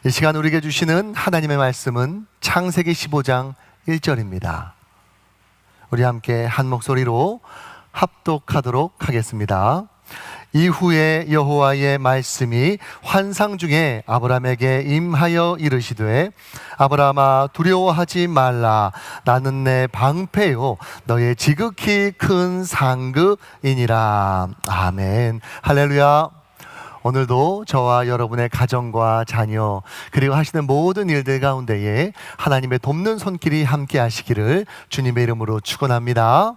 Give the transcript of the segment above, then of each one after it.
이 시간 우리에게 주시는 하나님의 말씀은 창세기 15장 1절입니다. 우리 함께 한 목소리로 합독하도록 하겠습니다. 이후에 여호와의 말씀이 환상 중에 아브라함에게 임하여 이르시되 아브라함아 두려워하지 말라. 나는 내 방패요 너의 지극히 큰 상급이니라. 아멘. 할렐루야. 오늘도 저와 여러분의 가정과 자녀 그리고 하시는 모든 일들 가운데에 하나님의 돕는 손길이 함께 하시기를 주님의 이름으로 축원합니다.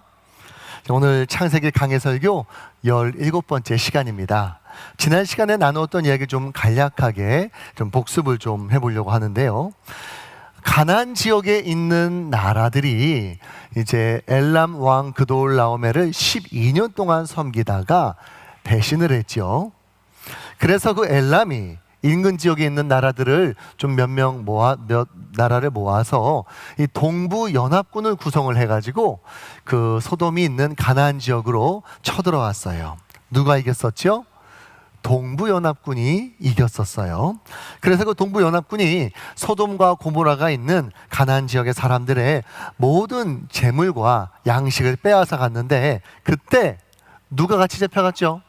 오늘 창세기 강해 설교 17번째 시간입니다. 지난 시간에 나누었던 이야기 좀 간략하게 좀 복습을 좀 해보려고 하는데요. 가나안 지역에 있는 나라들이 이제 엘람 왕 그돌라오메를 12년 동안 섬기다가 배신을 했죠. 그래서 그 엘람이 인근 지역에 있는 나라들을 좀 몇 나라를 모아서 이 동부 연합군을 구성을 해가지고 그 소돔이 있는 가나안 지역으로 쳐들어왔어요. 누가 이겼었죠? 동부 연합군이 이겼었어요. 그래서 그 동부 연합군이 소돔과 고모라가 있는 가나안 지역의 사람들의 모든 재물과 양식을 빼앗아 갔는데 그때 누가 같이 잡혀갔죠?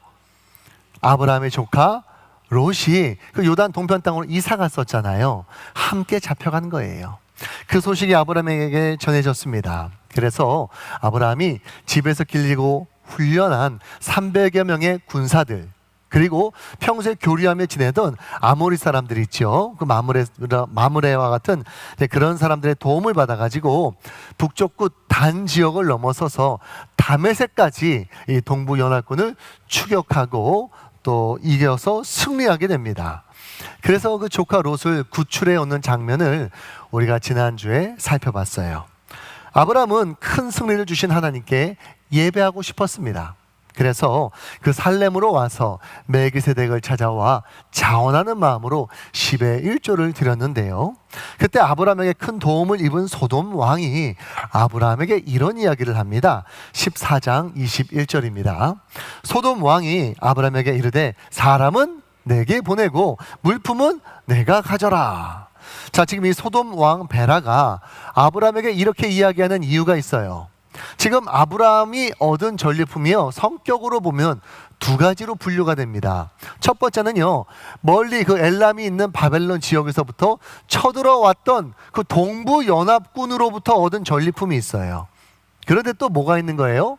아브라함의 조카 롯이 그 요단 동편 땅으로 이사 갔었잖아요. 함께 잡혀간 거예요. 그 소식이 아브라함에게 전해졌습니다. 그래서 아브라함이 집에서 길리고 훈련한 300여 명의 군사들 그리고 평소에 교류하며 지내던 아모리 사람들 있죠. 그 마므레와 같은 그런 사람들의 도움을 받아가지고 북쪽 끝 단 지역을 넘어서서 다메섹까지 이 동부 연합군을 추격하고 또 이겨서 승리하게 됩니다. 그래서 그 조카 롯을 구출해 오는 장면을 우리가 지난주에 살펴봤어요. 아브라함은 큰 승리를 주신 하나님께 예배하고 싶었습니다. 그래서 그 살렘으로 와서 멜기세덱을 찾아와 자원하는 마음으로 10의 1조를 드렸는데요. 그때 아브라함에게 큰 도움을 입은 소돔 왕이 아브라함에게 이런 이야기를 합니다. 14장 21절입니다. 소돔 왕이 아브라함에게 이르되 사람은 내게 보내고 물품은 내가 가져라. 자, 지금 이 소돔 왕 베라가 아브라함에게 이렇게 이야기하는 이유가 있어요. 지금 아브라함이 얻은 전리품이요, 성격으로 보면 두 가지로 분류가 됩니다. 첫 번째는요, 멀리 그 엘람이 있는 바벨론 지역에서부터 쳐들어왔던 그 동부 연합군으로부터 얻은 전리품이 있어요. 그런데 또 뭐가 있는 거예요?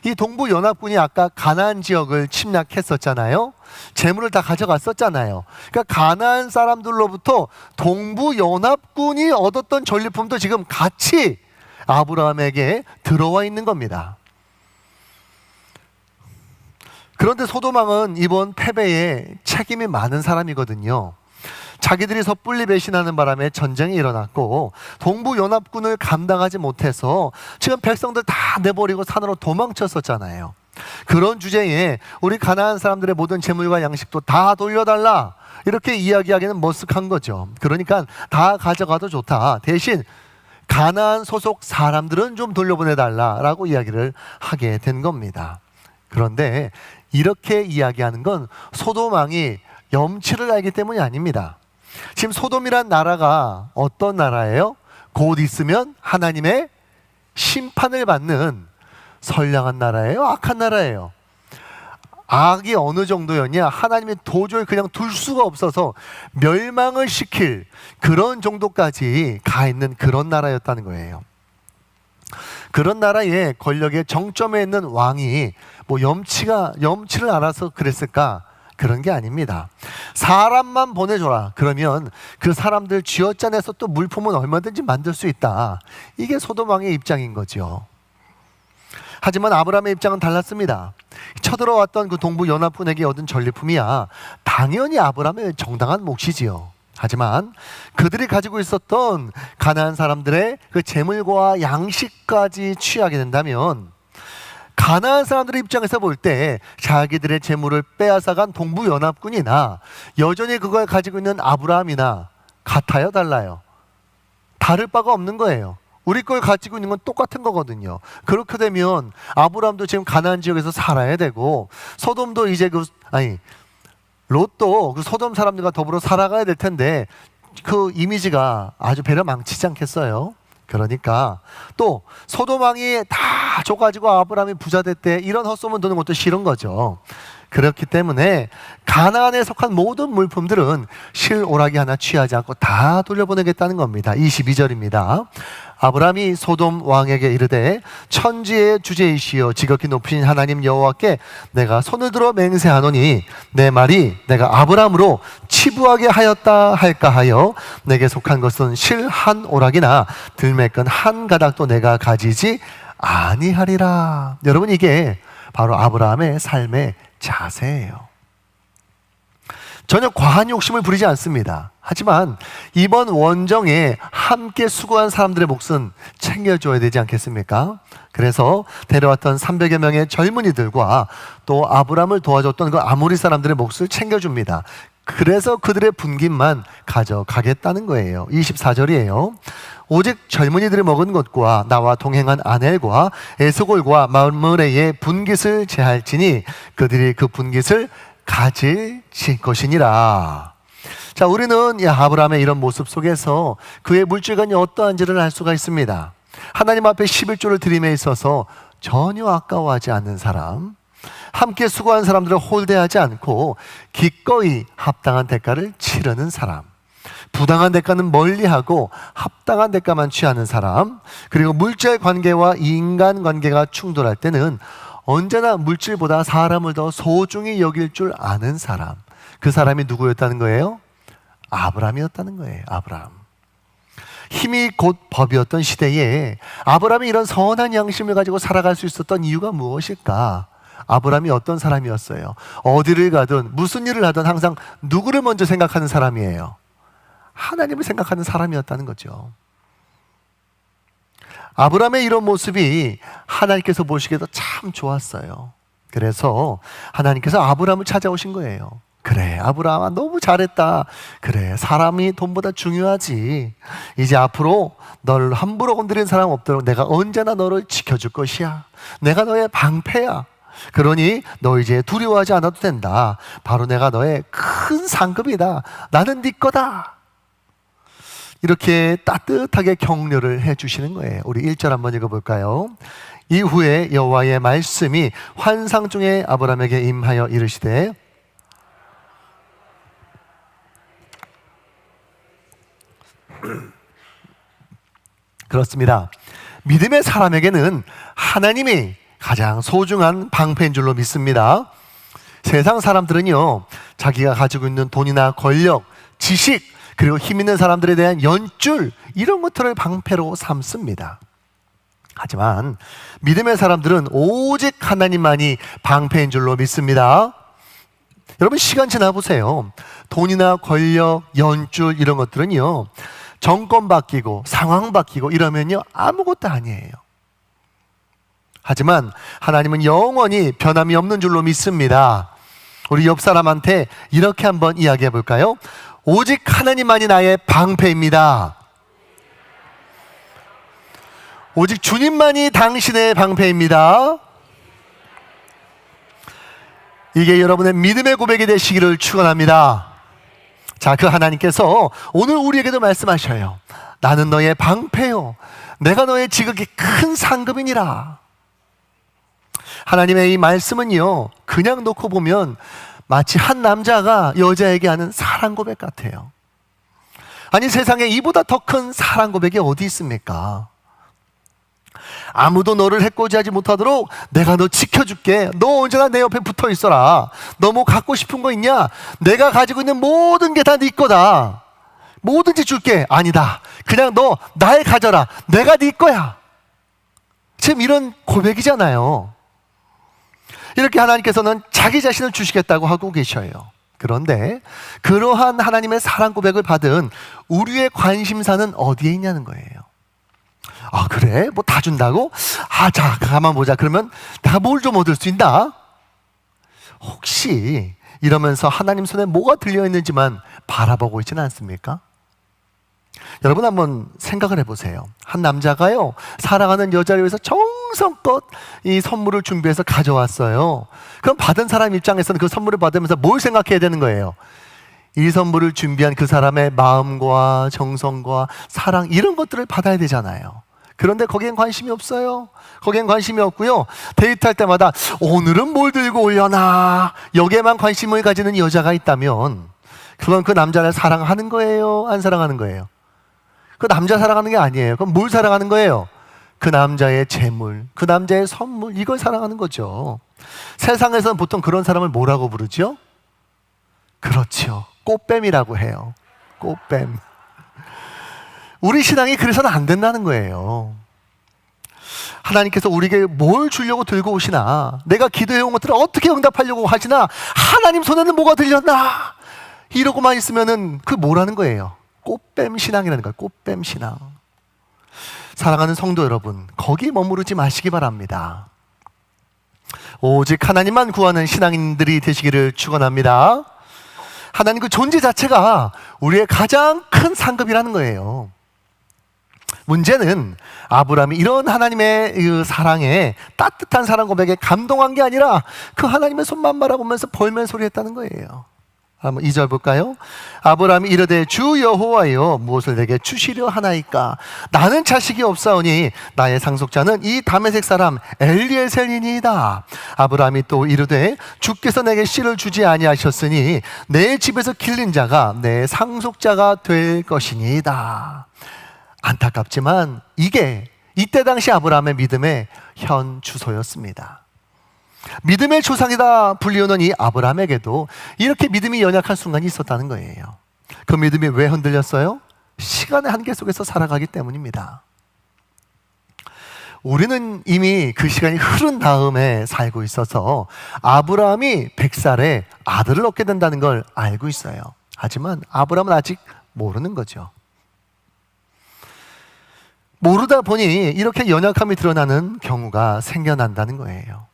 이 동부 연합군이 아까 가나안 지역을 침략했었잖아요. 재물을 다 가져갔었잖아요. 그러니까 가나안 사람들로부터 동부 연합군이 얻었던 전리품도 지금 같이 아브라함에게 들어와 있는 겁니다. 그런데 소돔 왕은 이번 패배에 책임이 많은 사람이거든요. 자기들이 섣불리 배신하는 바람에 전쟁이 일어났고 동부 연합군을 감당하지 못해서 지금 백성들 다 내버리고 산으로 도망쳤었잖아요. 그런 주제에 우리 가나안 사람들의 모든 재물과 양식도 다 돌려달라 이렇게 이야기하기는 머쓱한 거죠. 그러니까 다 가져가도 좋다. 대신 가나안 소속 사람들은 좀 돌려보내달라라고 이야기를 하게 된 겁니다. 그런데 이렇게 이야기하는 건 소돔 왕이 염치를 알기 때문이 아닙니다. 지금 소돔이란 나라가 어떤 나라예요? 곧 있으면 하나님의 심판을 받는 선량한 나라예요? 악한 나라예요? 악이 어느 정도였냐? 하나님이 도저히 그냥 둘 수가 없어서 멸망을 시킬 그런 정도까지 가 있는 그런 나라였다는 거예요. 그런 나라의 권력의 정점에 있는 왕이 뭐 염치를 알아서 그랬을까? 그런 게 아닙니다. 사람만 보내줘라. 그러면 그 사람들 쥐어짜내서 또 물품은 얼마든지 만들 수 있다. 이게 소돔 왕의 입장인 거죠. 하지만 아브라함의 입장은 달랐습니다. 쳐들어왔던 그 동부 연합군에게 얻은 전리품이야 당연히 아브라함의 정당한 몫이지요. 하지만 그들이 가지고 있었던 가나안 사람들의 그 재물과 양식까지 취하게 된다면 가나안 사람들의 입장에서 볼 때 자기들의 재물을 빼앗아간 동부 연합군이나 여전히 그걸 가지고 있는 아브라함이나 같아요, 달라요? 다를 바가 없는 거예요. 우리 걸 가지고 있는 건 똑같은 거거든요. 그렇게 되면 아브라함도 지금 가나안 지역에서 살아야 되고 소돔도 이제 롯도 그 소돔 사람들과 더불어 살아가야 될 텐데 그 이미지가 아주 배를 망치지 않겠어요? 그러니까 또 소돔 왕이 다 줘가지고 아브라함이 부자 됐대, 이런 헛소문 도는 것도 싫은 거죠. 그렇기 때문에 가나안에 속한 모든 물품들은 실오라기 하나 취하지 않고 다 돌려보내겠다는 겁니다. 22절입니다. 아브라함이 소돔 왕에게 이르되 천지의 주제이시여 지극히 높으신 하나님 여호와께 내가 손을 들어 맹세하노니 내 말이 내가 아브라함으로 치부하게 하였다 할까 하여 내게 속한 것은 실 한 오락이나 들매끈 한 가닥도 내가 가지지 아니하리라. 여러분, 이게 바로 아브라함의 삶의 자세예요. 전혀 과한 욕심을 부리지 않습니다. 하지만 이번 원정에 함께 수고한 사람들의 몫은 챙겨줘야 되지 않겠습니까? 그래서 데려왔던 300여 명의 젊은이들과 또 아브라함을 도와줬던 그 아모리 사람들의 몫을 챙겨줍니다. 그래서 그들의 분깃만 가져가겠다는 거예요. 24절이에요. 오직 젊은이들이 먹은 것과 나와 동행한 아넬과 에스골과 마므레의 분깃을 제할지니 그들이 그 분깃을 가질 것이니라. 자, 우리는 이 아브라함의 이런 모습 속에서 그의 물질관이 어떠한지를 알 수가 있습니다. 하나님 앞에 11조를 드림에 있어서 전혀 아까워하지 않는 사람, 함께 수고한 사람들을 홀대하지 않고 기꺼이 합당한 대가를 치르는 사람, 부당한 대가는 멀리하고 합당한 대가만 취하는 사람, 그리고 물질 관계와 인간 관계가 충돌할 때는 언제나 물질보다 사람을 더 소중히 여길 줄 아는 사람, 그 사람이 누구였다는 거예요? 아브라함이었다는 거예요. 아브라함. 힘이 곧 법이었던 시대에 아브라함이 이런 선한 양심을 가지고 살아갈 수 있었던 이유가 무엇일까? 아브라함이 어떤 사람이었어요? 어디를 가든 무슨 일을 하든 항상 누구를 먼저 생각하는 사람이에요? 하나님을 생각하는 사람이었다는 거죠. 아브라함의 이런 모습이 하나님께서 보시기에도 참 좋았어요. 그래서 하나님께서 아브라함을 찾아오신 거예요. 그래, 아브라함아, 너무 잘했다. 그래, 사람이 돈보다 중요하지. 이제 앞으로 널 함부로 건드리는 사람 없도록 내가 언제나 너를 지켜줄 것이야. 내가 너의 방패야. 그러니 너 이제 두려워하지 않아도 된다. 바로 내가 너의 큰 상급이다. 나는 네 거다. 이렇게 따뜻하게 격려를 해주시는 거예요. 우리 1절 한번 읽어볼까요? 이후에 여호와의 말씀이 환상 중에 아브라함에게 임하여 이르시되 그렇습니다. 믿음의 사람에게는 하나님이 가장 소중한 방패인 줄로 믿습니다. 세상 사람들은요, 자기가 가지고 있는 돈이나 권력, 지식, 그리고 힘 있는 사람들에 대한 연줄, 이런 것들을 방패로 삼습니다. 하지만 믿음의 사람들은 오직 하나님만이 방패인 줄로 믿습니다. 여러분, 시간 지나보세요. 돈이나 권력, 연줄, 이런 것들은요, 정권 바뀌고 상황 바뀌고 이러면요, 아무것도 아니에요. 하지만 하나님은 영원히 변함이 없는 줄로 믿습니다. 우리 옆 사람한테 이렇게 한번 이야기해 볼까요? 오직 하나님만이 나의 방패입니다. 오직 주님만이 당신의 방패입니다. 이게 여러분의 믿음의 고백이 되시기를 축원합니다. 자, 그 하나님께서 오늘 우리에게도 말씀하셔요. 나는 너의 방패요, 내가 너의 지극히 큰 상급이니라. 하나님의 이 말씀은요, 그냥 놓고 보면 마치 한 남자가 여자에게 하는 사랑 고백 같아요. 아니, 세상에 이보다 더 큰 사랑 고백이 어디 있습니까? 아무도 너를 해코지하지 못하도록 내가 너 지켜줄게. 너 언제나 내 옆에 붙어 있어라. 너 뭐 갖고 싶은 거 있냐? 내가 가지고 있는 모든 게 다 네 거다. 뭐든지 줄게. 아니다, 그냥 너 날 가져라. 내가 네 거야. 지금 이런 고백이잖아요. 이렇게 하나님께서는 자기 자신을 주시겠다고 하고 계셔요. 그런데 그러한 하나님의 사랑 고백을 받은 우리의 관심사는 어디에 있냐는 거예요. 아, 그래? 뭐 다 준다고? 아, 자, 가만 보자. 그러면 내가 뭘 좀 얻을 수 있나? 혹시 이러면서 하나님 손에 뭐가 들려있는지만 바라보고 있지는 않습니까? 여러분, 한번 생각을 해보세요. 한 남자가요, 사랑하는 여자를 위해서 정성껏 이 선물을 준비해서 가져왔어요. 그럼 받은 사람 입장에서는 그 선물을 받으면서 뭘 생각해야 되는 거예요? 이 선물을 준비한 그 사람의 마음과 정성과 사랑, 이런 것들을 받아야 되잖아요. 그런데 거기엔 관심이 없어요. 거기엔 관심이 없고요, 데이트할 때마다 오늘은 뭘 들고 오려나, 여기에만 관심을 가지는 여자가 있다면 그건 그 남자를 사랑하는 거예요, 안 사랑하는 거예요? 그 남자 사랑하는 게 아니에요. 그럼 뭘 사랑하는 거예요? 그 남자의 재물, 그 남자의 선물, 이걸 사랑하는 거죠. 세상에서는 보통 그런 사람을 뭐라고 부르죠? 그렇죠, 꽃뱀이라고 해요. 꽃뱀. 우리 신앙이 그래서는 안 된다는 거예요. 하나님께서 우리에게 뭘 주려고 들고 오시나, 내가 기도해온 것들을 어떻게 응답하려고 하시나, 하나님 손에는 뭐가 들렸나, 이러고만 있으면은 그 뭐라는 거예요? 꽃뱀 신앙이라는 거예요. 꽃뱀 신앙. 사랑하는 성도 여러분, 거기 머무르지 마시기 바랍니다. 오직 하나님만 구하는 신앙인들이 되시기를 축원합니다. 하나님 그 존재 자체가 우리의 가장 큰 상급이라는 거예요. 문제는 아브라함이 이런 하나님의 그 사랑에, 따뜻한 사랑 고백에 감동한 게 아니라 그 하나님의 손만 바라보면서 벌면 소리했다는 거예요. 한번 2절 볼까요? 아브라함이 이르되 주 여호와여, 무엇을 내게 주시려 하나이까? 나는 자식이 없사오니 나의 상속자는 이 다메섹 사람 엘리에셀이니이다. 아브라함이 또 이르되 주께서 내게 씨를 주지 아니하셨으니 내 집에서 길린 자가 내 상속자가 될 것이니이다. 안타깝지만 이게 이때 당시 아브라함의 믿음의 현 주소였습니다. 믿음의 조상이다 불리우는 이 아브라함에게도 이렇게 믿음이 연약한 순간이 있었다는 거예요. 그 믿음이 왜 흔들렸어요? 시간의 한계 속에서 살아가기 때문입니다. 우리는 이미 그 시간이 흐른 다음에 살고 있어서 아브라함이 100살에 아들을 얻게 된다는 걸 알고 있어요. 하지만 아브라함은 아직 모르는 거죠. 모르다 보니 이렇게 연약함이 드러나는 경우가 생겨난다는 거예요.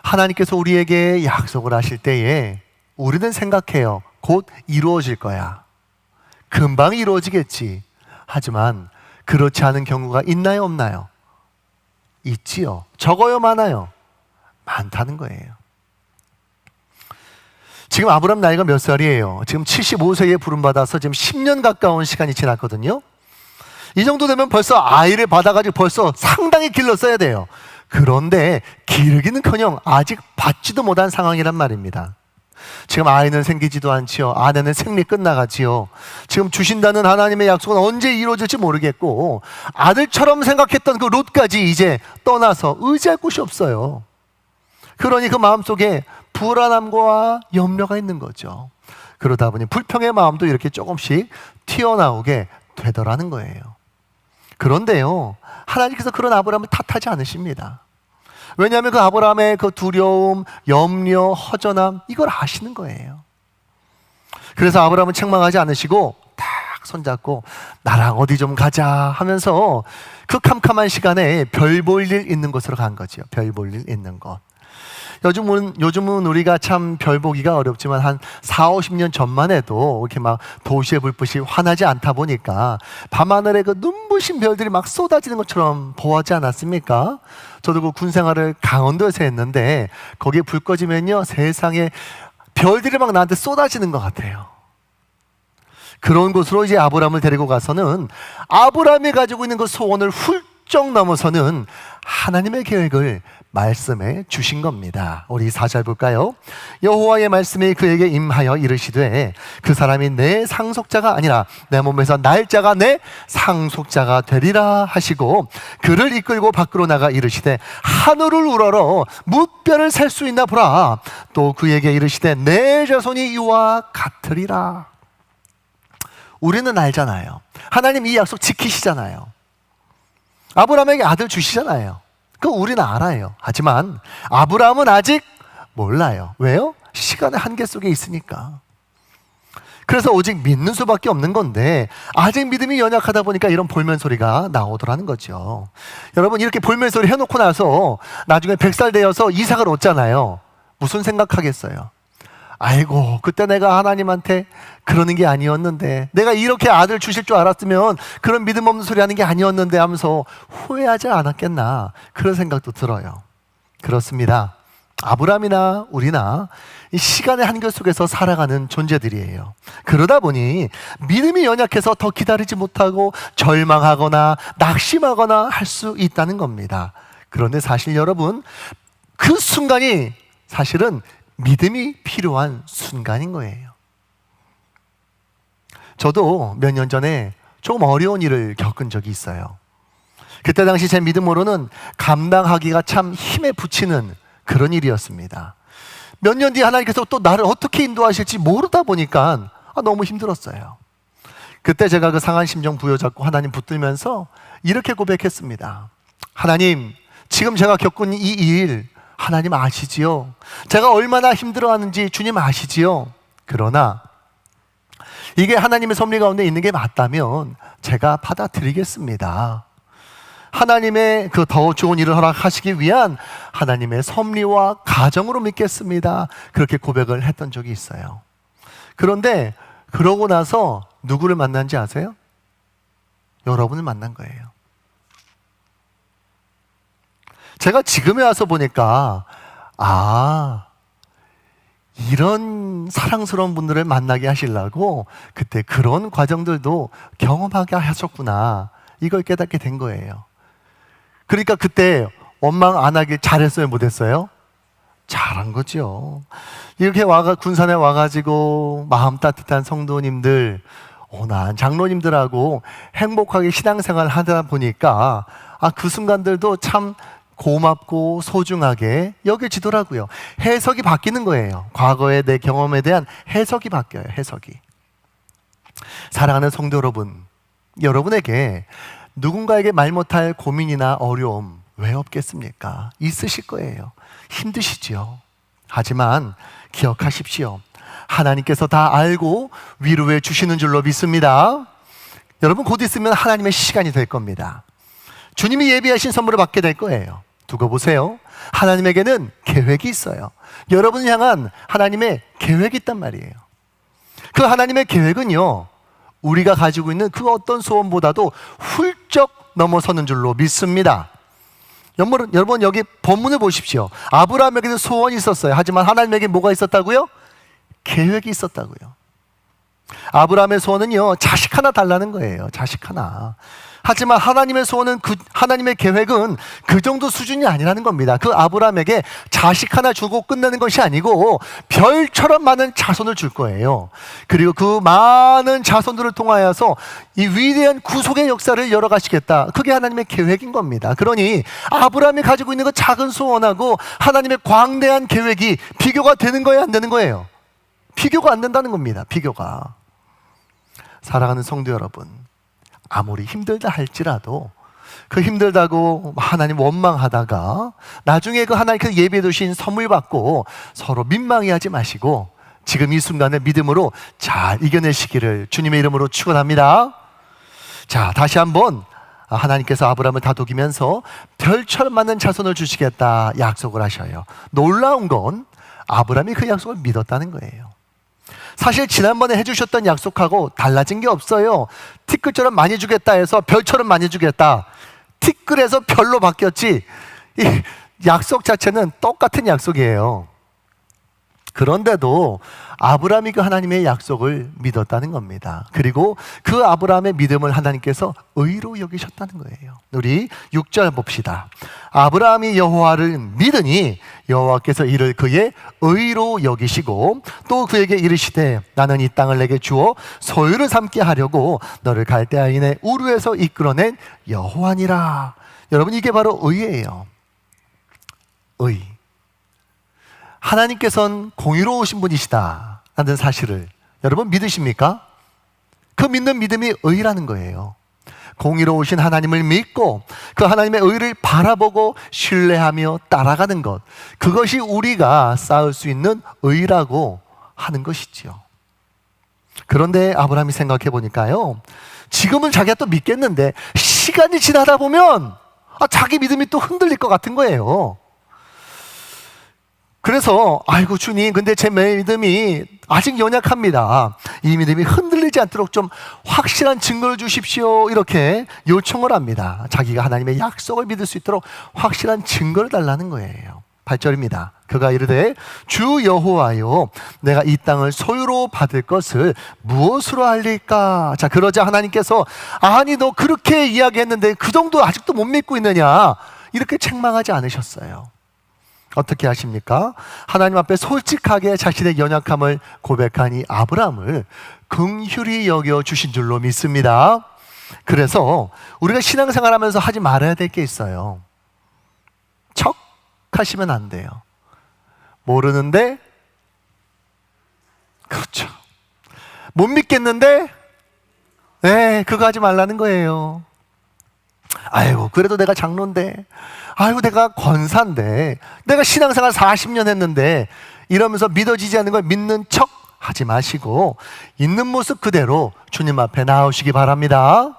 하나님께서 우리에게 약속을 하실 때에 우리는 생각해요. 곧 이루어질 거야. 금방 이루어지겠지. 하지만 그렇지 않은 경우가 있나요, 없나요? 있지요. 적어요, 많아요? 많다는 거예요. 지금 아브라함 나이가 몇 살이에요? 지금 75세에 부름받아서 지금 10년 가까운 시간이 지났거든요. 이 정도 되면 벌써 아이를 받아가지고 벌써 상당히 길렀어야 돼요. 그런데 기르기는커녕 아직 받지도 못한 상황이란 말입니다. 지금 아이는 생기지도 않지요. 아내는 생리 끝나가지요. 지금 주신다는 하나님의 약속은 언제 이루어질지 모르겠고, 아들처럼 생각했던 그 롯까지 이제 떠나서 의지할 곳이 없어요. 그러니 그 마음속에 불안함과 염려가 있는 거죠. 그러다 보니 불평의 마음도 이렇게 조금씩 튀어나오게 되더라는 거예요. 그런데요, 하나님께서 그런 아브라함을 탓하지 않으십니다. 왜냐하면 그 아브라함의 그 두려움, 염려, 허전함, 이걸 아시는 거예요. 그래서 아브라함은 책망하지 않으시고 딱 손잡고 나랑 어디 좀 가자 하면서 그 캄캄한 시간에 별 볼 일 있는 곳으로 간 거죠. 별 볼 일 있는 곳. 요즘은 우리가 참 별 보기가 어렵지만 한 40-50년 전만 해도 이렇게 막 도시의 불빛이 환하지 않다 보니까 밤하늘에 그 눈부신 별들이 막 쏟아지는 것처럼 보았지 않았습니까? 저도 그 군 생활을 강원도에서 했는데 거기에 불 꺼지면요, 세상에 별들이 막 나한테 쏟아지는 것 같아요. 그런 곳으로 이제 아브라함을 데리고 가서는 아브라함이 가지고 있는 그 소원을 훌쩍 넘어서는 하나님의 계획을 말씀해 주신 겁니다. 우리 4절 볼까요? 여호와의 말씀이 그에게 임하여 이르시되 그 사람이 내 상속자가 아니라 내 몸에서 날짜가 내 상속자가 되리라 하시고, 그를 이끌고 밖으로 나가 이르시되 하늘을 우러러 무뼈를 셀 수 있나 보라. 또 그에게 이르시되 내 자손이 이와 같으리라. 우리는 알잖아요. 하나님 이 약속 지키시잖아요. 아브라함에게 아들 주시잖아요. 그거 우리는 알아요. 하지만 아브라함은 아직 몰라요. 왜요? 시간의 한계 속에 있으니까. 그래서 오직 믿는 수밖에 없는 건데 아직 믿음이 연약하다 보니까 이런 볼멘 소리가 나오더라는 거죠. 여러분, 이렇게 볼멘 소리 해놓고 나서 나중에 100살 되어서 이삭을 얻잖아요. 무슨 생각하겠어요? 아이고, 그때 내가 하나님한테 그러는 게 아니었는데, 내가 이렇게 아들 주실 줄 알았으면 그런 믿음 없는 소리 하는 게 아니었는데 하면서 후회하지 않았겠나, 그런 생각도 들어요. 그렇습니다. 아브라함이나 우리나 이 시간의 한결 속에서 살아가는 존재들이에요. 그러다 보니 믿음이 연약해서 더 기다리지 못하고 절망하거나 낙심하거나 할 수 있다는 겁니다. 그런데 사실 여러분, 그 순간이 사실은 믿음이 필요한 순간인 거예요. 저도 몇 년 전에 조금 어려운 일을 겪은 적이 있어요. 그때 당시 제 믿음으로는 감당하기가 참 힘에 부치는 그런 일이었습니다. 몇 년 뒤에 하나님께서 또 나를 어떻게 인도하실지 모르다 보니까 너무 힘들었어요. 그때 제가 그 상한 심정 부여잡고 하나님 붙들면서 이렇게 고백했습니다. 하나님, 지금 제가 겪은 이 일 하나님 아시지요? 제가 얼마나 힘들어하는지 주님 아시지요? 그러나 이게 하나님의 섭리 가운데 있는 게 맞다면 제가 받아들이겠습니다. 하나님의 그 더 좋은 일을 허락하시기 위한 하나님의 섭리와 가정으로 믿겠습니다. 그렇게 고백을 했던 적이 있어요. 그런데 그러고 나서 누구를 만난지 아세요? 여러분을 만난 거예요. 제가 지금에 와서 보니까 이런 사랑스러운 분들을 만나게 하시려고 그때 그런 과정들도 경험하게 하셨구나, 이걸 깨닫게 된 거예요. 그러니까 그때 원망 안 하길 잘했어요, 못했어요? 잘한 거죠. 이렇게 군산에 와가지고 마음 따뜻한 성도님들, 난 장로님들하고 행복하게 신앙생활 하다 보니까 그 순간들도 참 고맙고 소중하게 여겨지더라고요. 해석이 바뀌는 거예요. 과거의 내 경험에 대한 해석이 바뀌어요. 해석이. 사랑하는 성도 여러분, 여러분에게 누군가에게 말 못할 고민이나 어려움 왜 없겠습니까? 있으실 거예요. 힘드시죠. 하지만 기억하십시오. 하나님께서 다 알고 위로해 주시는 줄로 믿습니다. 여러분, 곧 있으면 하나님의 시간이 될 겁니다. 주님이 예비하신 선물을 받게 될 거예요. 두고 보세요. 하나님에게는 계획이 있어요. 여러분을 향한 하나님의 계획이 있단 말이에요. 그 하나님의 계획은요, 우리가 가지고 있는 그 어떤 소원보다도 훌쩍 넘어서는 줄로 믿습니다. 여러분, 여기 본문을 보십시오. 아브라함에게는 소원이 있었어요. 하지만 하나님에게 뭐가 있었다고요? 계획이 있었다고요. 아브라함의 소원은요, 자식 하나 달라는 거예요. 자식 하나. 하지만 하나님의 소원은, 하나님의 계획은 그 정도 수준이 아니라는 겁니다. 그 아브라함에게 자식 하나 주고 끝내는 것이 아니고 별처럼 많은 자손을 줄 거예요. 그리고 그 많은 자손들을 통하여서 이 위대한 구속의 역사를 열어가시겠다. 그게 하나님의 계획인 겁니다. 그러니 아브라함이 가지고 있는 그 작은 소원하고 하나님의 광대한 계획이 비교가 되는 거예요, 안 되는 거예요? 비교가 안 된다는 겁니다. 비교가. 사랑하는 성도 여러분, 아무리 힘들다 할지라도 그 힘들다고 하나님 원망하다가 나중에 그 하나님께서 예비해 두신 선물 받고 서로 민망해하지 마시고 지금 이 순간에 믿음으로 잘 이겨내시기를 주님의 이름으로 축원합니다. 자, 다시 한번 하나님께서 아브라함을 다독이면서 별처럼 많은 자손을 주시겠다 약속을 하셔요. 놀라운 건 아브라함이 그 약속을 믿었다는 거예요. 사실 지난번에 해주셨던 약속하고 달라진 게 없어요. 티끌처럼 많이 주겠다 해서 별처럼 많이 주겠다, 티끌에서 별로 바뀌었지 이 약속 자체는 똑같은 약속이에요. 그런데도 아브라함이 그 하나님의 약속을 믿었다는 겁니다. 그리고 그 아브라함의 믿음을 하나님께서 의로 여기셨다는 거예요. 우리 6절 봅시다. 아브라함이 여호와를 믿으니 여호와께서 이를 그의 의로 여기시고 또 그에게 이르시되 나는 이 땅을 내게 주어 소유를 삼게 하려고 너를 갈대아인의 우르에서 이끌어낸 여호와니라. 여러분, 이게 바로 의예요. 의. 하나님께서는 공의로우신 분이시다 라는 사실을 여러분 믿으십니까? 그 믿는 믿음이 의라는 거예요. 공의로우신 하나님을 믿고 그 하나님의 의를 바라보고 신뢰하며 따라가는 것, 그것이 우리가 쌓을 수 있는 의라고 하는 것이지요. 그런데 아브라함이 생각해 보니까요, 지금은 자기가 또 믿겠는데 시간이 지나다 보면 자기 믿음이 또 흔들릴 것 같은 거예요. 그래서 아이고 주님, 근데 제 믿음이 아직 연약합니다. 이 믿음이 흔들리지 않도록 좀 확실한 증거를 주십시오, 이렇게 요청을 합니다. 자기가 하나님의 약속을 믿을 수 있도록 확실한 증거를 달라는 거예요. 8절입니다. 그가 이르되 주 여호와여 내가 이 땅을 소유로 받을 것을 무엇으로 알리까? 자, 그러자 하나님께서 아니 너 그렇게 이야기했는데 그 정도 아직도 못 믿고 있느냐? 이렇게 책망하지 않으셨어요. 어떻게 하십니까? 하나님 앞에 솔직하게 자신의 연약함을 고백한 이 아브라함을 긍휼히 여겨주신 줄로 믿습니다. 그래서 우리가 신앙생활하면서 하지 말아야 될 게 있어요. 척 하시면 안 돼요. 모르는데 그렇죠. 못 믿겠는데 네, 그거 하지 말라는 거예요. 아이고 그래도 내가 장로인데, 아이고 내가 권사인데, 내가 신앙생활 40년 했는데, 이러면서 믿어지지 않는 걸 믿는 척 하지 마시고 있는 모습 그대로 주님 앞에 나오시기 바랍니다.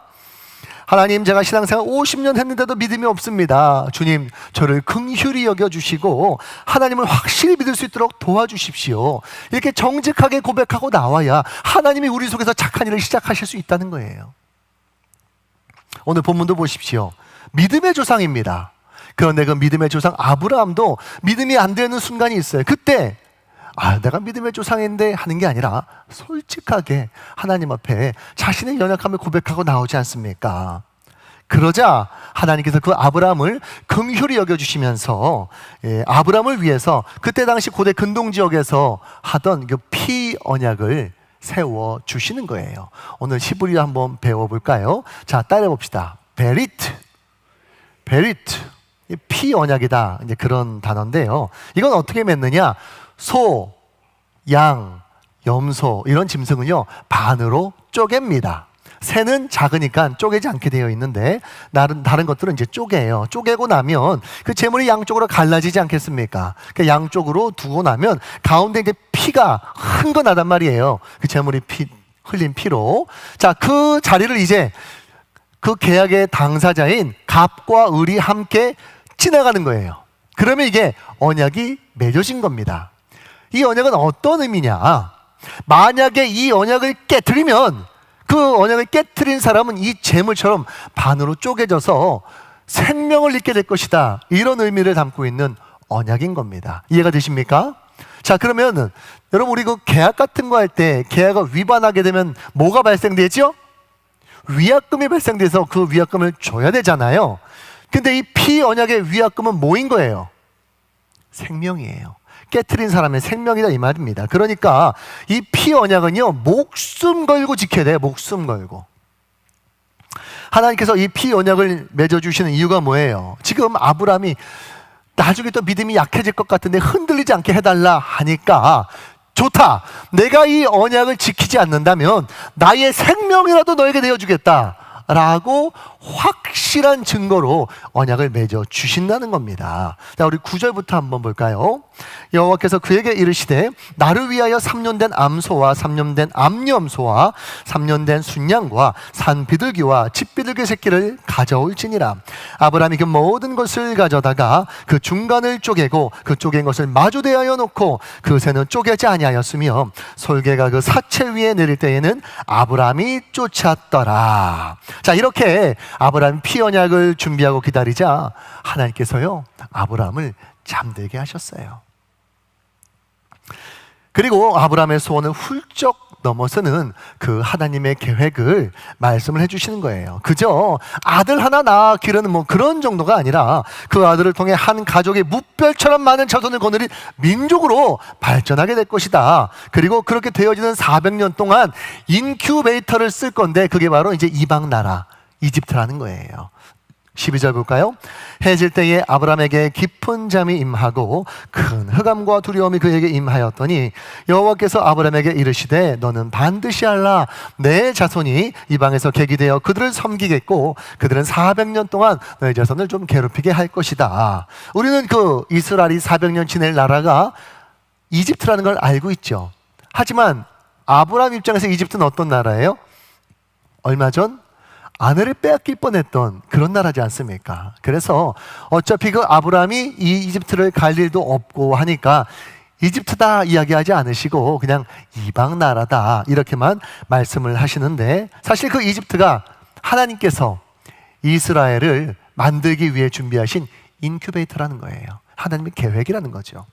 하나님, 제가 신앙생활 50년 했는데도 믿음이 없습니다. 주님, 저를 긍휼히 여겨주시고 하나님을 확실히 믿을 수 있도록 도와주십시오. 이렇게 정직하게 고백하고 나와야 하나님이 우리 속에서 착한 일을 시작하실 수 있다는 거예요. 오늘 본문도 보십시오. 믿음의 조상입니다. 그런데 그 믿음의 조상 아브라함도 믿음이 안 되는 순간이 있어요. 그때 내가 믿음의 조상인데 하는 게 아니라 솔직하게 하나님 앞에 자신의 연약함을 고백하고 나오지 않습니까? 그러자 하나님께서 그 아브라함을 긍휼히 여겨주시면서 아브라함을 위해서 그때 당시 고대 근동 지역에서 하던 그 피 언약을 세워주시는 거예요. 오늘 히브리어 한번 배워볼까요? 자, 따라해 봅시다. 베리트. 피 언약이다. 이제 그런 단어인데요. 이건 어떻게 맺느냐? 소, 양, 염소 이런 짐승은요 반으로 쪼갭니다. 새는 작으니까 쪼개지 않게 되어 있는데 다른 것들은 이제 쪼개요. 쪼개고 나면 그 제물이 양쪽으로 갈라지지 않겠습니까? 그 양쪽으로 두고 나면 가운데 이제 피가 흥건하단 말이에요. 그 제물이 흘린 피로. 자, 그 자리를 이제 그 계약의 당사자인 갑과 을이 함께 지나가는 거예요. 그러면 이게 언약이 맺어진 겁니다. 이 언약은 어떤 의미냐? 만약에 이 언약을 깨트리면 그 언약을 깨트린 사람은 이 재물처럼 반으로 쪼개져서 생명을 잃게 될 것이다. 이런 의미를 담고 있는 언약인 겁니다. 이해가 되십니까? 자, 그러면 여러분, 우리 그 계약 같은 거 할 때 계약을 위반하게 되면 뭐가 발생되죠? 위약금이 발생돼서 그 위약금을 줘야 되잖아요. 근데 이 피 언약의 위약금은 뭐인 거예요? 생명이에요. 깨트린 사람의 생명이다 이 말입니다. 그러니까 이 피 언약은요 목숨 걸고 지켜야 돼요. 목숨 걸고. 하나님께서 이 피 언약을 맺어주시는 이유가 뭐예요? 지금 아브라함이 나중에 또 믿음이 약해질 것 같은데 흔들리지 않게 해달라 하니까 좋다, 내가 이 언약을 지키지 않는다면 나의 생명이라도 너에게 내어주겠다 라고 확실한 증거로 언약을 맺어 주신다는 겁니다. 자, 우리 9절부터 한번 볼까요? 여호와께서 그에게 이르시되 나를 위하여 3년 된 암소와 3년 된 암염소와 3년 된 순양과 산 비둘기와 집 비둘기 새끼를 가져올지니라. 아브라함이 그 모든 것을 가져다가 그 중간을 쪼개고 그 쪼갠 것을 마주 대하여 놓고 그 새는 쪼개지 아니하였으며 솔개가 그 사체 위에 내릴 때에는 아브라함이 쫓았더라. 자, 이렇게 아브라함이 피 언약을 준비하고 기다리자 하나님께서요 아브라함을 잠들게 하셨어요. 그리고 아브라함의 소원을 훌쩍 넘어서는 그 하나님의 계획을 말씀을 해주시는 거예요. 그저 아들 하나 낳기르는 뭐 그런 정도가 아니라 그 아들을 통해 한 가족의 무별처럼 많은 자손을 거느린 민족으로 발전하게 될 것이다. 그리고 그렇게 되어지는 400년 동안 인큐베이터를 쓸 건데 그게 바로 이제 이방 나라 이집트라는 거예요. 12절 볼까요? 해질 때에 아브라함에게 깊은 잠이 임하고 큰 흑암과 두려움이 그에게 임하였더니 여호와께서 아브라함에게 이르시되 너는 반드시 알라. 내 자손이 이방에서 객이되어 그들을 섬기겠고 그들은 400년 동안 너의 자손을 좀 괴롭히게 할 것이다. 우리는 그 이스라엘이 400년 지낼 나라가 이집트라는 걸 알고 있죠. 하지만 아브라함 입장에서 이집트는 어떤 나라예요? 얼마 전 아내를 빼앗길 뻔했던 그런 나라지 않습니까? 그래서 어차피 그 아브라함이 이 이집트를 갈 일도 없고 하니까 이집트다 이야기하지 않으시고 그냥 이방 나라다 이렇게만 말씀을 하시는데, 사실 그 이집트가 하나님께서 이스라엘을 만들기 위해 준비하신 인큐베이터라는 거예요. 하나님의 계획이라는 거죠.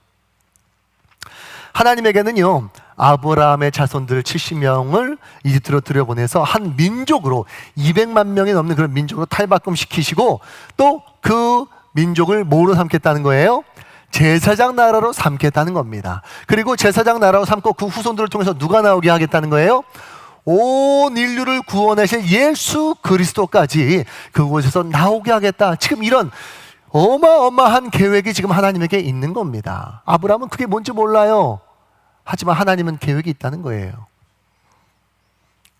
하나님에게는요, 아브라함의 자손들 70명을 이집트로 들여보내서 한 민족으로 200만 명이 넘는 그런 민족으로 탈바꿈 시키시고 또 그 민족을 뭐로 삼겠다는 거예요? 제사장 나라로 삼겠다는 겁니다. 그리고 제사장 나라로 삼고 그 후손들을 통해서 누가 나오게 하겠다는 거예요? 온 인류를 구원하실 예수 그리스도까지 그곳에서 나오게 하겠다. 지금 이런 어마어마한 계획이 지금 하나님에게 있는 겁니다. 아브라함은 그게 뭔지 몰라요. 하지만 하나님은 계획이 있다는 거예요.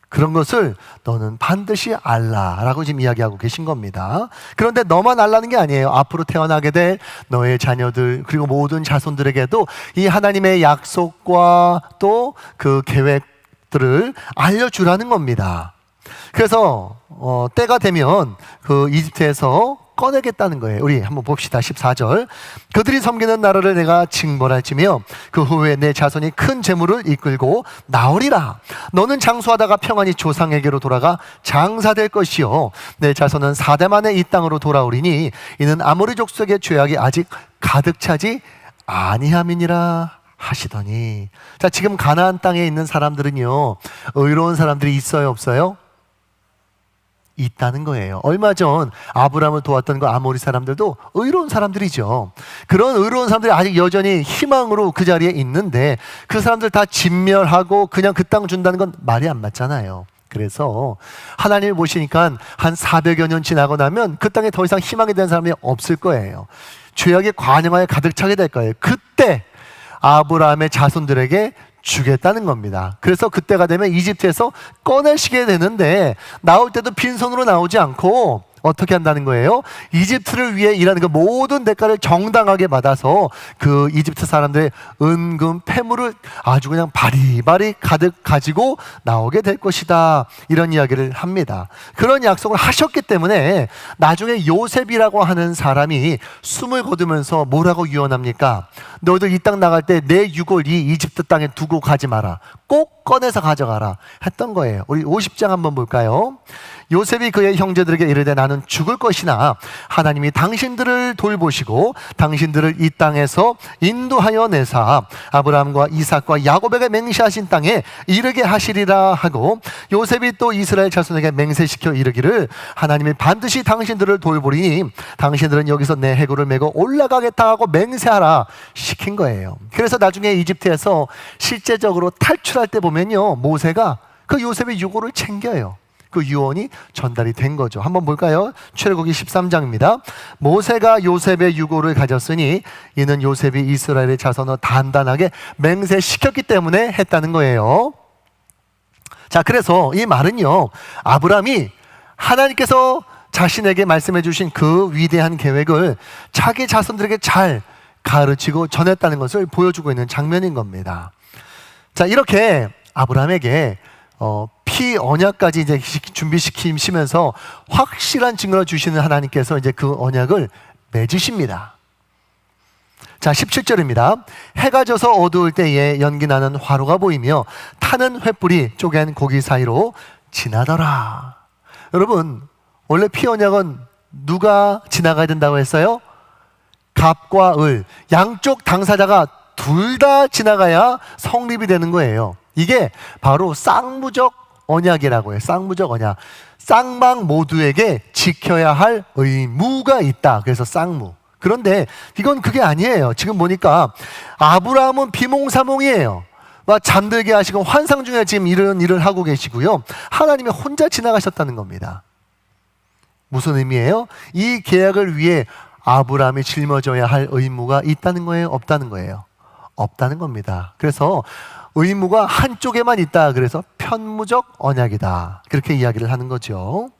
그런 것을 너는 반드시 알라라고 지금 이야기하고 계신 겁니다. 그런데 너만 알라는 게 아니에요. 앞으로 태어나게 될 너의 자녀들 그리고 모든 자손들에게도 이 하나님의 약속과 또 그 계획들을 알려주라는 겁니다. 그래서 때가 되면 그 이집트에서 꺼내겠다는 거예요. 우리 한번 봅시다. 14절. 그들이 섬기는 나라를 내가 징벌할지며 그 후에 내 자손이 큰 재물을 이끌고 나오리라. 너는 장수하다가 평안히 조상에게로 돌아가 장사될 것이요 내 자손은 4대 만에 이 땅으로 돌아오리니 이는 아모리 족속의 죄악이 아직 가득 차지 아니함이니라 하시더니. 자, 지금 가나안 땅에 있는 사람들은요, 의로운 사람들이 있어요, 없어요? 있다는 거예요. 얼마 전 아브라함을 도왔던 그 아모리 사람들도 의로운 사람들이죠. 그런 의로운 사람들이 아직 여전히 희망으로 그 자리에 있는데 그 사람들 다 진멸하고 그냥 그 땅 준다는 건 말이 안 맞잖아요. 그래서 하나님을 보시니까 한 400여 년 지나고 나면 그 땅에 더 이상 희망이 되는 사람이 없을 거예요. 죄악의 관영하에 가득 차게 될 거예요. 그때 아브라함의 자손들에게 주겠다는 겁니다. 그래서 그때가 되면 이집트에서 꺼내시게 되는데 나올 때도 빈손으로 나오지 않고 어떻게 한다는 거예요? 이집트를 위해 일하는 그 모든 대가를 정당하게 받아서 그 이집트 사람들의 은금, 폐물을 아주 그냥 바리바리 가득 가지고 나오게 될 것이다. 이런 이야기를 합니다. 그런 약속을 하셨기 때문에 나중에 요셉이라고 하는 사람이 숨을 거두면서 뭐라고 유언합니까? 너희들 이 땅 나갈 때 내 유골 이 이집트 땅에 두고 가지 마라. 꼭 꺼내서 가져가라 했던 거예요. 우리 50장 한번 볼까요? 요셉이 그의 형제들에게 이르되 나는 죽을 것이나 하나님이 당신들을 돌보시고 당신들을 이 땅에서 인도하여 내사 아브라함과 이삭과 야곱에게 맹세하신 땅에 이르게 하시리라 하고, 요셉이 또 이스라엘 자손에게 맹세시켜 이르기를 하나님이 반드시 당신들을 돌보리니 당신들은 여기서 내 해골을 메고 올라가겠다 하고 맹세하라 시킨 거예요. 그래서 나중에 이집트에서 실제적으로 탈출할 때 보면요, 모세가 그 요셉의 유골을 챙겨요. 그 유언이 전달이 된 거죠. 한번 볼까요? 출애굽기 13장입니다. 모세가 요셉의 유골을 가졌으니 이는 요셉이 이스라엘의 자손을 단단하게 맹세시켰기 때문에 했다는 거예요. 자, 그래서 이 말은요, 아브라함이 하나님께서 자신에게 말씀해 주신 그 위대한 계획을 자기 자손들에게 잘 가르치고 전했다는 것을 보여주고 있는 장면인 겁니다. 자, 이렇게 아브라함에게 피 언약까지 이제 준비시키시면서 확실한 증거를 주시는 하나님께서 이제 그 언약을 맺으십니다. 자, 17절입니다. 해가 져서 어두울 때에 연기 나는 화로가 보이며 타는 횃불이 쪼갠 고기 사이로 지나더라. 여러분, 원래 피 언약은 누가 지나가야 된다고 했어요? 갑과 을, 양쪽 당사자가 둘 다 지나가야 성립이 되는 거예요. 이게 바로 쌍무적 언약이라고 해요. 쌍무적 언약. 쌍방 모두에게 지켜야 할 의무가 있다. 그래서 쌍무. 그런데 이건 그게 아니에요. 지금 보니까 아브라함은 비몽사몽이에요. 막 잠들게 하시고 환상 중에 지금 이런 일을 하고 계시고요. 하나님이 혼자 지나가셨다는 겁니다. 무슨 의미예요? 이 계약을 위해 아브라함이 짊어져야 할 의무가 있다는 거예요? 없다는 거예요? 없다는 겁니다. 그래서 의무가 한쪽에만 있다. 그래서 편무적 언약이다. 그렇게 이야기를 하는 거죠.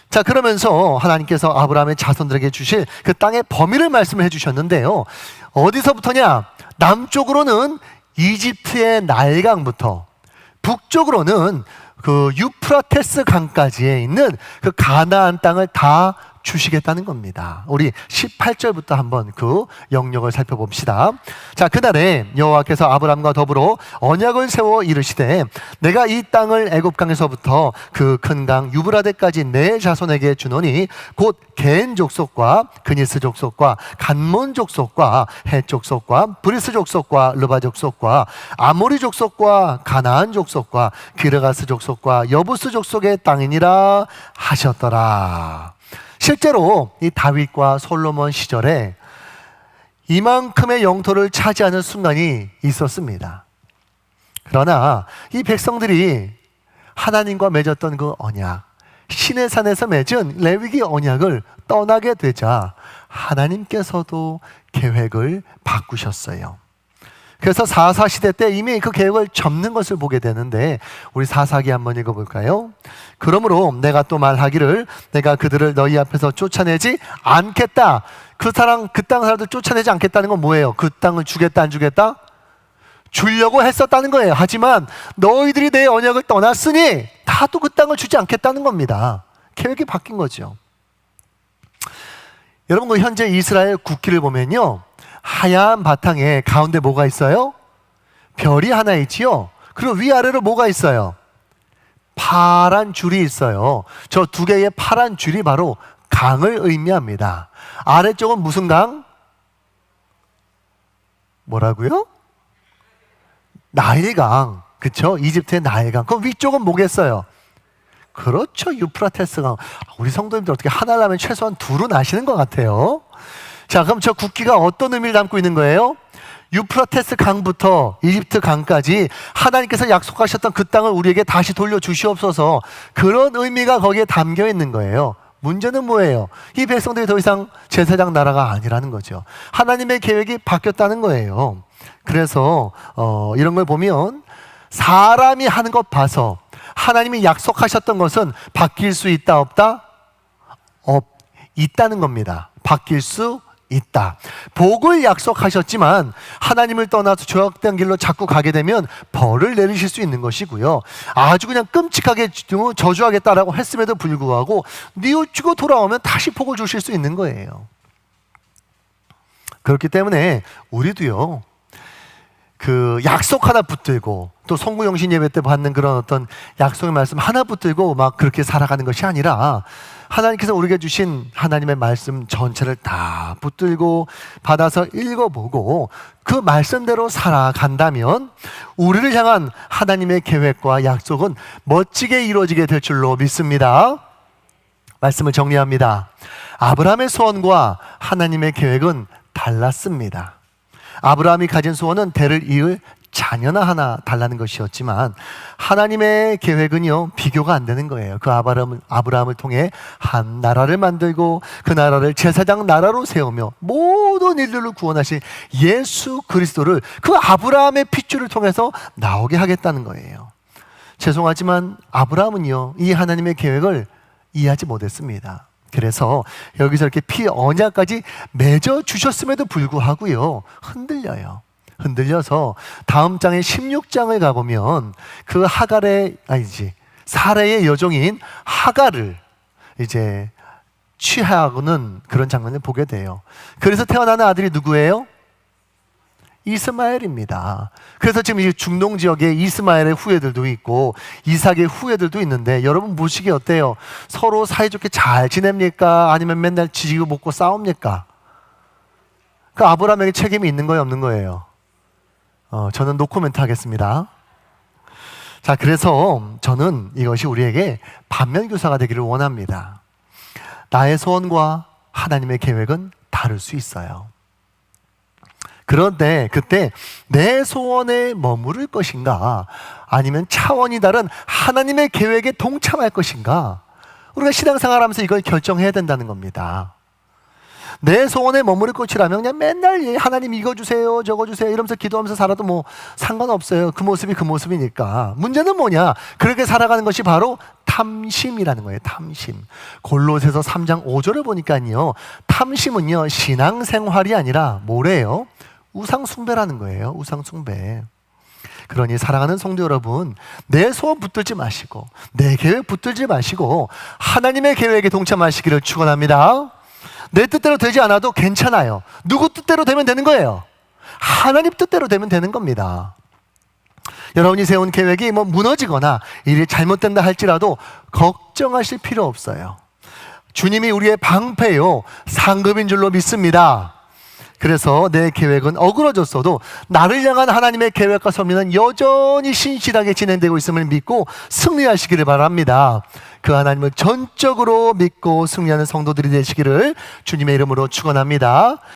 자, 그러면서 하나님께서 아브라함의 자손들에게 주실 그 땅의 범위를 말씀을 해주셨는데요. 어디서부터냐? 남쪽으로는 이집트의 나일강부터, 북쪽으로는 그 유프라테스 강까지에 있는 그 가나안 땅을 다 주시겠다는 겁니다. 우리 18절부터 한번 그 영역을 살펴봅시다. 자, 그날에 여호와께서 아브람과 더불어 언약을 세워 이르시되 내가 이 땅을 애굽 강에서부터 그 큰 강 유브라데까지 내 자손에게 주노니 곧 겐 족속과 그니스 족속과 간몬 족속과 헷 족속과 브리스 족속과 르바 족속과 아모리 족속과 가나안 족속과 기르가스 족속과 여부스 족속의 땅이니라 하셨더라. 실제로 이 다윗과 솔로몬 시절에 이만큼의 영토를 차지하는 순간이 있었습니다. 그러나 이 백성들이 하나님과 맺었던 그 언약, 신의 산에서 맺은 레위기 언약을 떠나게 되자 하나님께서도 계획을 바꾸셨어요. 그래서 사사시대 때 이미 그 계획을 접는 것을 보게 되는데 우리 사사기 한번 읽어볼까요? 그러므로 내가 또 말하기를 내가 그들을 너희 앞에서 쫓아내지 않겠다. 그 땅 사람들 쫓아내지 않겠다는 건 뭐예요? 그 땅을 주겠다 안 주겠다? 주려고 했었다는 거예요. 하지만 너희들이 내 언약을 떠났으니 다 또 그 땅을 주지 않겠다는 겁니다. 계획이 바뀐 거죠. 여러분, 그 현재 이스라엘 국기를 보면요, 하얀 바탕에 가운데 뭐가 있어요? 별이 하나 있지요. 그리고 위아래로 뭐가 있어요? 파란 줄이 있어요. 저 두 개의 파란 줄이 바로 강을 의미합니다. 아래쪽은 무슨 강? 뭐라고요? 나일강. 그렇죠? 이집트의 나일강. 그럼 위쪽은 뭐겠어요? 그렇죠, 유프라테스강. 우리 성도님들 어떻게 하나를 하면 최소한 둘은 아시는 것 같아요. 자, 그럼 저 국기가 어떤 의미를 담고 있는 거예요? 유프라테스 강부터 이집트 강까지 하나님께서 약속하셨던 그 땅을 우리에게 다시 돌려주시옵소서, 그런 의미가 거기에 담겨 있는 거예요. 문제는 뭐예요? 이 백성들이 더 이상 제사장 나라가 아니라는 거죠. 하나님의 계획이 바뀌었다는 거예요. 그래서 이런 걸 보면 사람이 하는 것 봐서 하나님이 약속하셨던 것은 바뀔 수 있다 없다? 있다는 겁니다. 바뀔 수 있다. 복을 약속하셨지만 하나님을 떠나서 죄악된 길로 자꾸 가게 되면 벌을 내리실 수 있는 것이고요. 아주 그냥 끔찍하게 저주하겠다라고 했음에도 불구하고 뉘우치고 돌아오면 다시 복을 주실 수 있는 거예요. 그렇기 때문에 우리도요, 그 약속 하나 붙들고 또 송구영신 예배 때 받는 그런 어떤 약속의 말씀 하나 붙들고 막 그렇게 살아가는 것이 아니라 하나님께서 우리에게 주신 하나님의 말씀 전체를 다 붙들고 받아서 읽어보고 그 말씀대로 살아간다면 우리를 향한 하나님의 계획과 약속은 멋지게 이루어지게 될 줄로 믿습니다. 말씀을 정리합니다. 아브라함의 소원과 하나님의 계획은 달랐습니다. 아브라함이 가진 소원은 대를 이을 자녀나 하나 달라는 것이었지만 하나님의 계획은요, 비교가 안 되는 거예요. 그 아브라함을 통해 한 나라를 만들고 그 나라를 제사장 나라로 세우며 모든 일들을 구원하신 예수 그리스도를 그 아브라함의 핏줄을 통해서 나오게 하겠다는 거예요. 죄송하지만 아브라함은요, 이 하나님의 계획을 이해하지 못했습니다. 그래서 여기서 이렇게 피 언약까지 맺어 주셨음에도 불구하고요, 흔들려서 다음 장의 16장을 가보면 그 사레의 여종인 하갈을 이제 취하고는 그런 장면을 보게 돼요. 그래서 태어나는 아들이 누구예요? 이스마엘입니다. 그래서 지금 이 중동 지역에 이스마엘의 후예들도 있고 이삭의 후예들도 있는데 여러분 보시기에 어때요? 서로 사이좋게 잘 지냅니까? 아니면 맨날 지지고 먹고 싸웁니까? 그 아브라함에게 책임이 있는 거예요, 없는 거예요? 저는 노코멘트 하겠습니다. 자, 그래서 저는 이것이 우리에게 반면교사가 되기를 원합니다. 나의 소원과 하나님의 계획은 다를 수 있어요. 그런데 그때 내 소원에 머무를 것인가, 아니면 차원이 다른 하나님의 계획에 동참할 것인가, 우리가 신앙생활하면서 이걸 결정해야 된다는 겁니다. 내 소원에 머무를 것이라면 그냥 맨날 하나님 이거 주세요 저거 주세요 이러면서 기도하면서 살아도 뭐 상관없어요. 그 모습이 그 모습이니까. 문제는 뭐냐, 그렇게 살아가는 것이 바로 탐심이라는 거예요. 탐심. 골로새서 3장 5절을 보니까요, 탐심은요 신앙생활이 아니라 뭐래요? 우상숭배라는 거예요. 우상숭배. 그러니 사랑하는 성도 여러분, 내 소원 붙들지 마시고 내 계획 붙들지 마시고 하나님의 계획에 동참하시기를 축원합니다. 내 뜻대로 되지 않아도 괜찮아요. 누구 뜻대로 되면 되는 거예요. 하나님 뜻대로 되면 되는 겁니다. 여러분이 세운 계획이 무너지거나 일이 잘못된다 할지라도 걱정하실 필요 없어요. 주님이 우리의 방패요 상급인 줄로 믿습니다. 그래서 내 계획은 어그러졌어도 나를 향한 하나님의 계획과 섭리는 여전히 신실하게 진행되고 있음을 믿고 승리하시기를 바랍니다. 그 하나님을 전적으로 믿고 승리하는 성도들이 되시기를 주님의 이름으로 축원합니다.